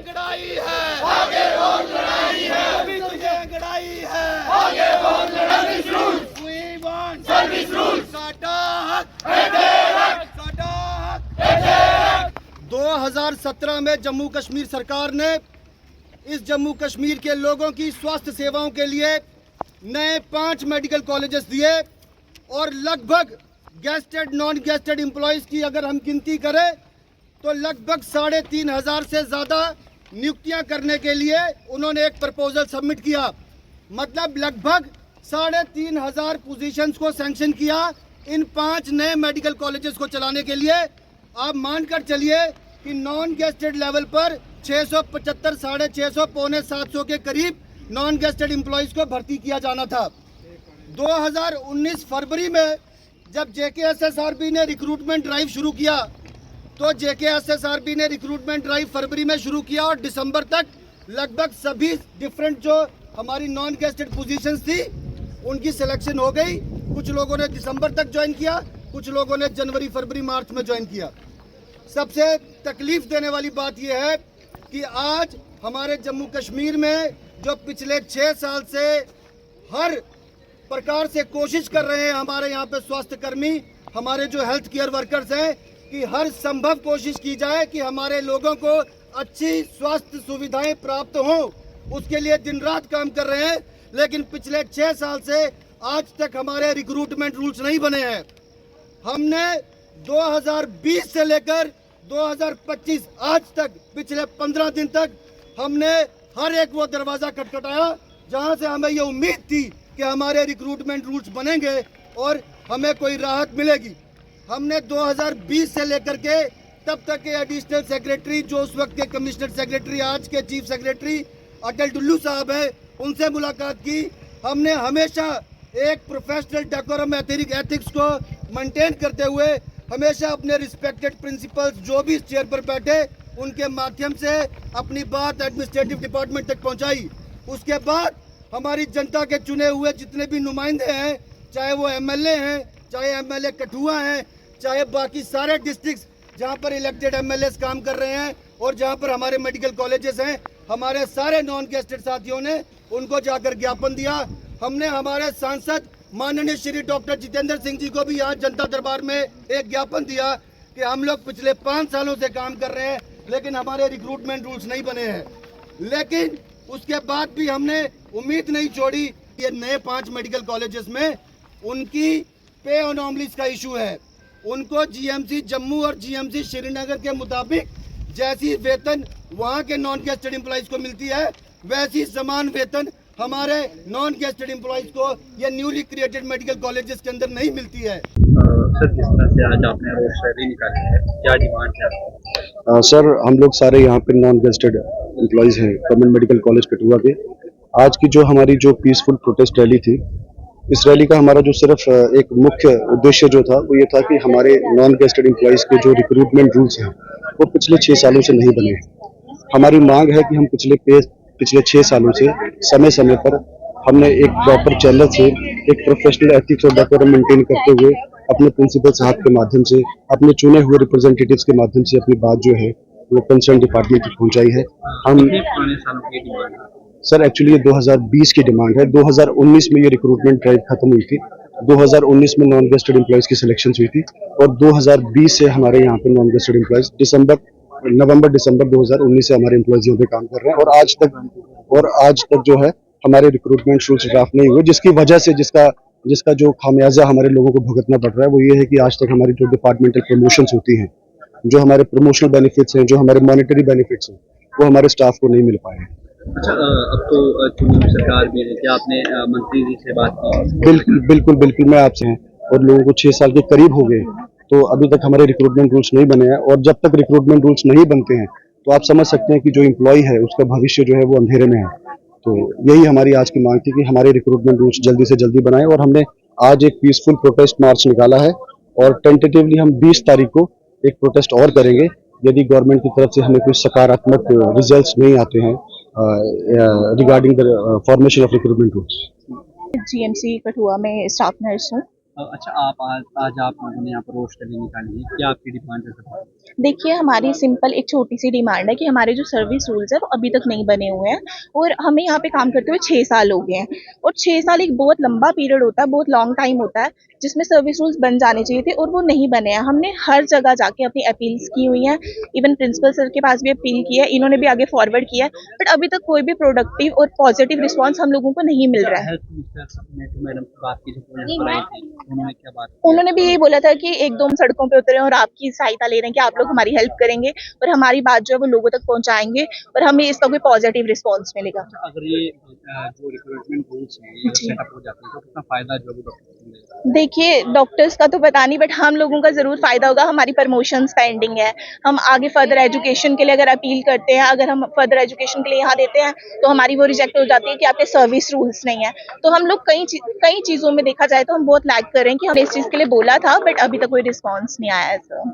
अंगड़ाई है, आगे और लड़ाई है, अभी तुझे अंगड़ाई है, आगे और लड़ाई। We want service rules. साडा हक है तेरा, साडा हक है तेरा। 2017 में जम्मू कश्मीर सरकार ने इस जम्मू कश्मीर के लोगों की स्वास्थ्य सेवाओं के लिए नए 5 मेडिकल कॉलेजेस दिए और लगभग गेस्टेड नॉन गेस्टेड एम्प्लॉयज़ की अगर हम गिनती करें तो लगभग 3,500 से ज़्यादा नियुक्तियां करने के लिए उन्होंने एक प्रपोजल सबमिट किया। मतलब लगभग 3,500 पोजीशंस को सैंक्शन किया इन 5 नए मेडिकल कॉलेजेस को चलाने के लिए। आप मानकर चलिए कि नॉन गेस्टेड लेवल पर 675, 650, पौने 700 के करीब नॉन गेस्टेड एम्प्लॉयज़ को भर्ती किया जाना था। 2019 फरवरी में जब JKSSRB ने रिक्रूटमेंट ड्राइव शुरू किया तो JKSSRB ने रिक्रूटमेंट ड्राइव फरवरी में शुरू किया और दिसंबर तक लगभग सभी डिफरेंट जो हमारी नॉन गेस्टेड पोजीशंस थी उनकी सिलेक्शन हो गई। कुछ लोगों ने दिसंबर तक ज्वाइन किया, कुछ लोगों ने जनवरी, फरवरी, मार्च में ज्वाइन किया। सबसे तकलीफ देने वाली बात यह है कि आज हमारे जम्मू कश्मीर में जो पिछले 6 साल से हर प्रकार से कोशिश कर रहे हैं हमारे यहाँ पे स्वास्थ्य कर्मी, हमारे जो हेल्थ केयर वर्कर्स हैं, कि हर संभव कोशिश की जाए कि हमारे लोगों को अच्छी स्वास्थ्य सुविधाएं प्राप्त हों, उसके लिए दिन रात काम कर रहे हैं। लेकिन पिछले 6 साल से आज तक हमारे रिक्रूटमेंट रूल्स नहीं बने हैं। हमने 2020 से लेकर 2025 आज तक पिछले 15 दिन तक हमने हर एक वो दरवाज़ा खटखटाया जहां से हमें ये उम्मीद थी कि हमारे रिक्रूटमेंट रूल्स बनेंगे और हमें कोई राहत मिलेगी। हमने 2020 से लेकर के तब तक के एडिशनल सेक्रेटरी, जो उस वक्त के कमिश्नर सेक्रेटरी, आज के चीफ सेक्रेटरी अटल डुल्लू साहब हैं, उनसे मुलाकात की। हमने हमेशा एक प्रोफेशनल डेकोरम एथिक्स को मेंटेन करते हुए हमेशा अपने रिस्पेक्टेड प्रिंसिपल्स जो भी इस चेयर पर बैठे उनके माध्यम से अपनी बात एडमिनिस्ट्रेटिव डिपार्टमेंट तक पहुंचाई। उसके बाद हमारी जनता के चुने हुए जितने भी नुमाइंदे हैं, चाहे वो MLA हैं, चाहे MLA कठुआ हैं, चाहे बाकी सारे डिस्ट्रिक्ट्स जहां पर इलेक्टेड MLAs काम कर रहे हैं और जहां पर हमारे मेडिकल कॉलेजेस हैं, हमारे सारे नॉन गेस्टेड साथियों ने उनको जाकर ज्ञापन दिया। हमने हमारे सांसद माननीय श्री डॉक्टर जितेंद्र सिंह जी को भी यहाँ जनता दरबार में एक ज्ञापन दिया कि हम लोग पिछले 5 सालों से काम कर रहे हैं लेकिन हमारे रिक्रूटमेंट रूल्स नहीं बने हैं। लेकिन उसके बाद भी हमने उम्मीद नहीं छोड़ी। ये नए 5 मेडिकल कॉलेजेस में उनकी पे अनोमलीज का इशू है। उनको GMC जम्मू और GMC श्रीनगर के मुताबिक जैसी वेतन वहाँ के नॉन गेस्टेड एम्प्लॉयज़ को मिलती है वैसी समान वेतन हमारे नॉन गेस्टेड एम्प्लॉयज़ को या न्यूली क्रिएटेड मेडिकल कॉलेजेस के अंदर नहीं मिलती है। सर, जिस तरह से आज आपने रोड रैली निकाली है, क्या डिमांड है? सर, हम लोग सारे यहाँ पे नॉन गेस्टेड एम्प्लॉयज़ हैं गवर्नमेंट मेडिकल कॉलेज कठुआ के। आज की जो हमारी जो पीसफुल प्रोटेस्ट रैली थी, इस रैली का हमारा जो सिर्फ एक मुख्य उद्देश्य जो था वो ये था कि हमारे नॉन गेस्टेड एम्प्लॉयज़ के जो रिक्रूटमेंट रूल्स हैं वो पिछले 6 सालों से नहीं बने। हमारी मांग है कि हम पिछले 6 सालों से समय समय पर हमने एक प्रॉपर चैनल से एक प्रोफेशनल एथिक्स और डेकोरम मेंटेन करते हुए अपने प्रिंसिपल साहब के माध्यम से, अपने चुने हुए रिप्रेजेंटेटिव्स के माध्यम से अपनी बात जो है वो कंसर्न डिपार्टमेंट तक पहुंचाई है। हम पुराने सालों की डिमांड है सर, एक्चुअली ये 2020 की डिमांड है। 2019 में ये रिक्रूटमेंट ड्राइव खत्म हुई थी। 2019 में नॉन गेस्टेड एम्प्लॉयज़ की सिलेक्शन हुई थी और 2020 से हमारे यहाँ पे नॉन गेस्टेड एम्प्लॉयज़ नवंबर दिसंबर 2019 से हमारे एम्प्लॉयज़ यहाँ पे काम कर रहे हैं और आज तक जो है हमारे रिक्रूटमेंट रूल्स ड्राफ्ट नहीं हुए, जिसकी वजह से जिसका जो खामियाजा हमारे लोगों को भुगतना पड़ रहा है वो ये है कि आज तक हमारी जो डिपार्टमेंटल प्रमोशंस होती हैं, जो हमारे प्रमोशनल बेनिफिट्स हैं, जो हमारे मॉनेटरी बेनिफिट्स हैं, वो हमारे स्टाफ को नहीं मिल पाए हैं। अच्छा, अब तो चुनी सरकार भी है, क्या आपने मंत्री जी से बात की? बिल्कुल मैं आपसे हैं और लोगों को 6 साल के करीब हो गए तो अभी तक हमारे रिक्रूटमेंट रूल्स नहीं बने हैं और जब तक रिक्रूटमेंट रूल्स नहीं बनते हैं तो आप समझ सकते हैं कि जो एम्प्लॉय है उसका भविष्य जो है वो अंधेरे में है। तो यही हमारी आज की मांग थी कि हमारे रिक्रूटमेंट रूल्स जल्दी से जल्दी बनाएं और हमने आज एक पीसफुल प्रोटेस्ट मार्च निकाला है और टेंटेटिवली हम 20 तारीख को एक प्रोटेस्ट और करेंगे यदि गवर्नमेंट की तरफ से हमें कुछ सकारात्मक रिजल्ट्स नहीं आते हैं regarding the formation of recruitment rules. GMC Kathua में स्टाफ नर्स हूँ अच्छा, आज आप लोगों ने यहाँ पर रोड रैली निकाली है, क्या आपकी डिमांड है? देखिए, हमारी सिंपल एक छोटी-सी डिमांड है कि हमारे जो सर्विस रूल्स हैं, वो अभी तक नहीं बने हुए हैं और हमें यहाँ पे काम करते हुए 6 साल हो गए हैं और 6 साल एक बहुत लंबा पीरियड होता है, बहुत लॉन्ग टाइम होता है, जिसमें सर्विस रूल्स बन जाने चाहिए थे और वो नहीं बने हैं। हमने हर जगह जाके अपनी अपील्स की हुई हैं, इवन प्रिंसिपल सर के पास भी अपील की है, इन्होंने भी आगे फॉरवर्ड किया है, बट अभी तक कोई भी प्रोडक्टिव और पॉजिटिव रिस्पॉन्स हम लोगों को नहीं मिल रहा है। हेल्थ मिनिस्टर ने तो मैडम से बात की, जो यहाँ पर आई थी, उन्होंने क्या बात की? उन्होंने भी यही बोला था कि 1-2 हम सड़कों पे उतरे हैं और आपकी सहायता ले रहे हैं कि आप लोग हमारी हेल्प करेंगे और हमारी बात जो है वो लोगों तक पहुँचाएँगे और हमें इसका कोई पॉजिटिव रिस्पॉन्स मिलेगा। अगर ये जो रिक्रूटमेंट रूल्स हैं ये जी। सेटअप हो जाते हैं तो कितना फायदा जो है डॉक्टर को मिलेगा? देखिए, डॉक्टर्स का तो पता नहीं बट हम लोगों का ज़रूर फ़ायदा होगा, हमारी प्रमोशंस पेंडिंग है। हम आगे फर्दर एजुकेशन के लिए अगर अपील करते हैं, अगर हम फर्दर एजुकेशन के लिए यहाँ देते हैं, तो हमारी वो रिजेक्ट हो जाती है कि आपके सर्विस रूल्स नहीं है। तो हम लोग कई चीज़ों में देखा जाए तो हम बहुत लैग कर रहे हैं कि हमने इस चीज़ के लिए बोला था बट अभी तक कोई रिस्पॉन्स नहीं आया है सर।